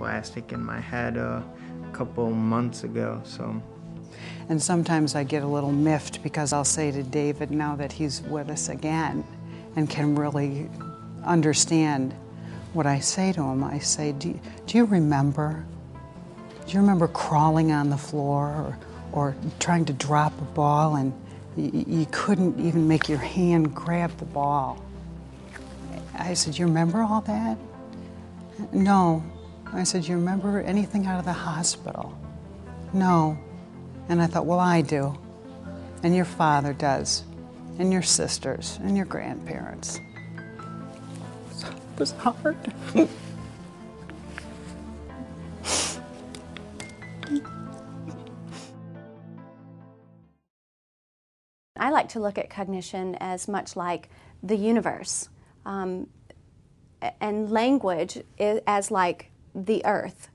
plastic in my head a couple months ago, so. And sometimes I get a little miffed because I'll say to David, now that he's with us again and can really understand what I say to him, I say, do you remember? Do you remember crawling on the floor or trying to drop a ball and you couldn't even make your hand grab the ball? I said, you remember all that? No. I said, you remember anything out of the hospital? No. And I thought, well, I do. And your father does. And your sisters and your grandparents. So it was hard. I like to look at cognition as much like the universe, and language as like the earth.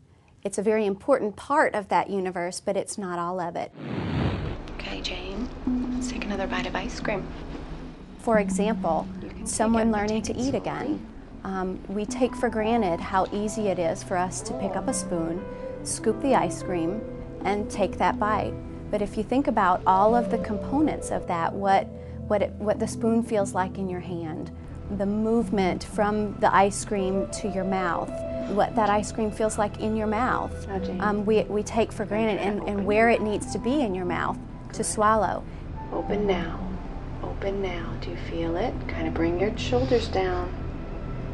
It's a very important part of that universe, but it's not all of it. Okay, Jane, let's take another bite of ice cream. For example, someone learning to eat again. We take for granted how easy it is for us to pick up a spoon, scoop the ice cream, and take that bite. But if you think about all of the components of that, what the spoon feels like in your hand, the movement from the ice cream to your mouth, what that ice cream feels like in your mouth, we take for granted, and where it needs to be in your mouth to swallow. Open now. Open now. Do you feel it? Kind of bring your shoulders down.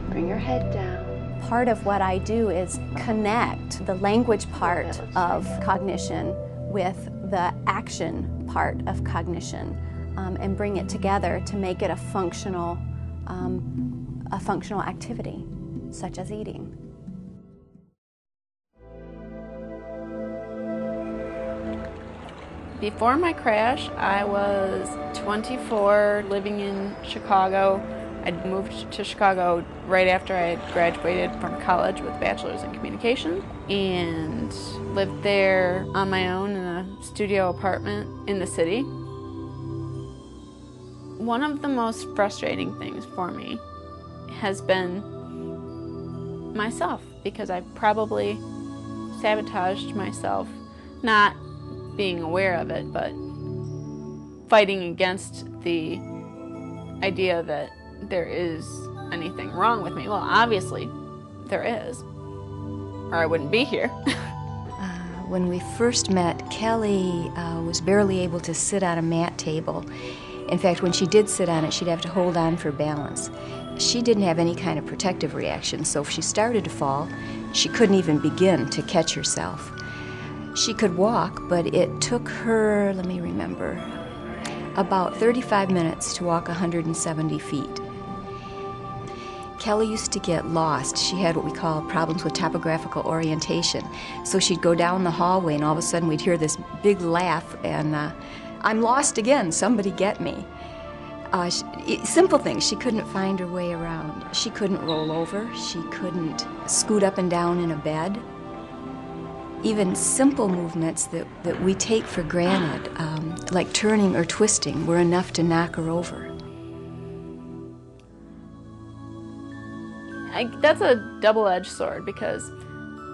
Bring your head down. Part of what I do is connect the language part of cognition with the action part of cognition, and bring it together to make it a functional activity, such as eating. Before my crash, I was 24, living in Chicago. I'd moved to Chicago right after I had graduated from college with a bachelor's in communication, and lived there on my own in a studio apartment in the city. One of the most frustrating things for me has been myself, because I probably sabotaged myself, not being aware of it, but fighting against the idea that there is anything wrong with me. Well, obviously there is, or I wouldn't be here. When we first met, Kelly was barely able to sit on a mat table. In fact, when she did sit on it, she'd have to hold on for balance. She didn't have any kind of protective reaction, so if she started to fall, she couldn't even begin to catch herself. She could walk, but it took her, let me remember, about 35 minutes to walk 170 feet. Kelly used to get lost. She had what we call problems with topographical orientation. So she'd go down the hallway and all of a sudden we'd hear this big laugh and I'm lost again, somebody get me. Simple things, she couldn't find her way around. She couldn't roll over, she couldn't scoot up and down in a bed. Even simple movements that we take for granted, like turning or twisting, were enough to knock her over. That's a double-edged sword, because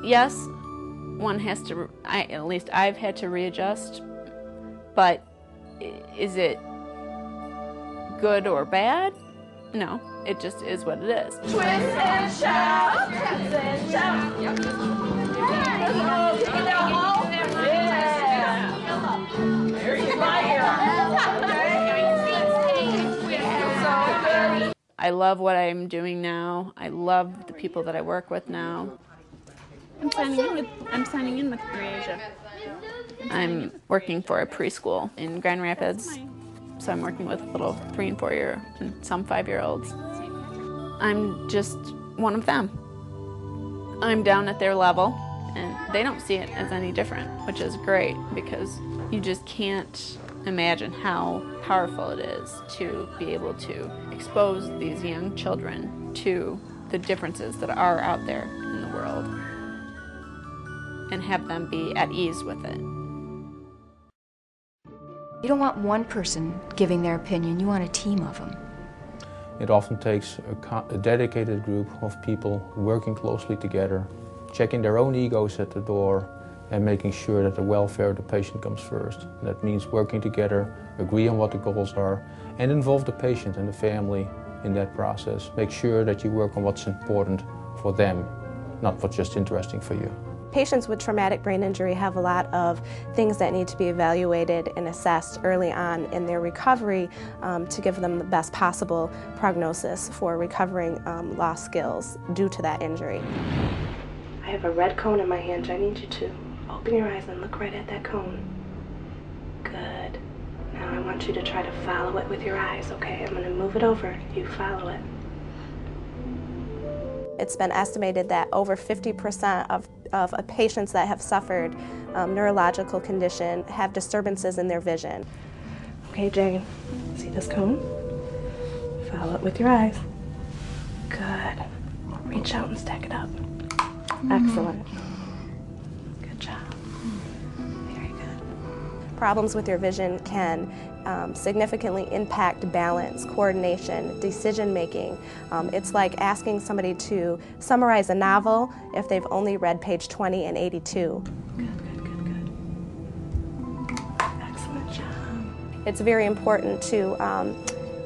yes, one has to, at least I've had to readjust, but is it good or bad? No, it just is what it is. Twist and shout, twist and shout. Yep. There you go. I love what I'm doing now. I love the people that I work with now. I'm signing in with Creasia. I'm working for a preschool in Grand Rapids, so I'm working with little 3- and 4-year and some 5-year-olds. I'm just one of them. I'm down at their level, and they don't see it as any different, which is great, because you just can't imagine how powerful it is to be able to expose these young children to the differences that are out there in the world and have them be at ease with it. You don't want one person giving their opinion, you want a team of them. It often takes a dedicated group of people working closely together checking their own egos at the door and making sure that the welfare of the patient comes first. And that means working together, agree on what the goals are, and involve the patient and the family in that process. Make sure that you work on what's important for them, not what's just interesting for you. Patients with traumatic brain injury have a lot of things that need to be evaluated and assessed early on in their recovery to give them the best possible prognosis for recovering lost skills due to that injury. I have a red cone in my hand. I need you to open your eyes and look right at that cone. Good. Now I want you to try to follow it with your eyes, okay? I'm going to move it over. You follow it. It's been estimated that over 50% of patients that have suffered neurological condition have disturbances in their vision. Okay, Jane, see this cone? Follow it with your eyes. Good. Reach out and stack it up. Excellent. Good job. Very good. Problems with your vision can significantly impact balance, coordination, decision-making. It's like asking somebody to summarize a novel if they've only read page 20 and 82. Good. Excellent job. It's very important to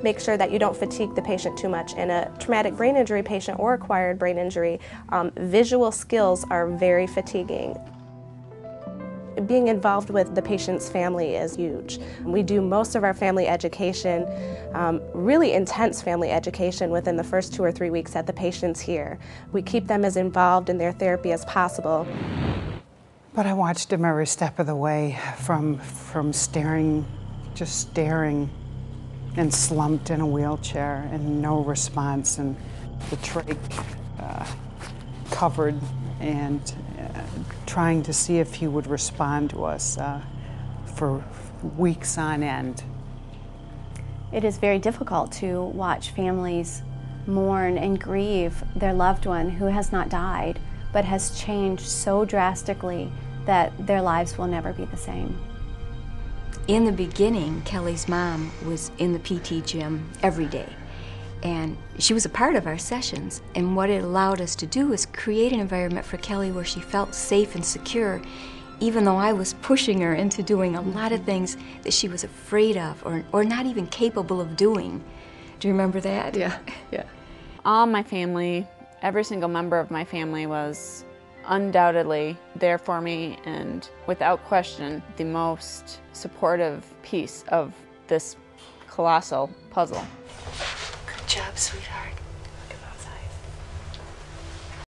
make sure that you don't fatigue the patient too much. In a traumatic brain injury patient or acquired brain injury, visual skills are very fatiguing. Being involved with the patient's family is huge. We do most of our family education, really intense family education within the first 2 or 3 weeks that the patient's here. We keep them as involved in their therapy as possible. But I watched him every step of the way from staring, just staring, and slumped in a wheelchair and no response, and the trach covered, and trying to see if he would respond to us for weeks on end. It is very difficult to watch families mourn and grieve their loved one who has not died, but has changed so drastically that their lives will never be the same. In the beginning, Kelly's mom was in the PT gym every day, and she was a part of our sessions. And what it allowed us to do is create an environment for Kelly where she felt safe and secure, even though I was pushing her into doing a lot of things that she was afraid of or not even capable of doing. Do you remember that? Yeah. All my family, every single member of my family was undoubtedly there for me, and without question the most supportive piece of this colossal puzzle. Good job, sweetheart.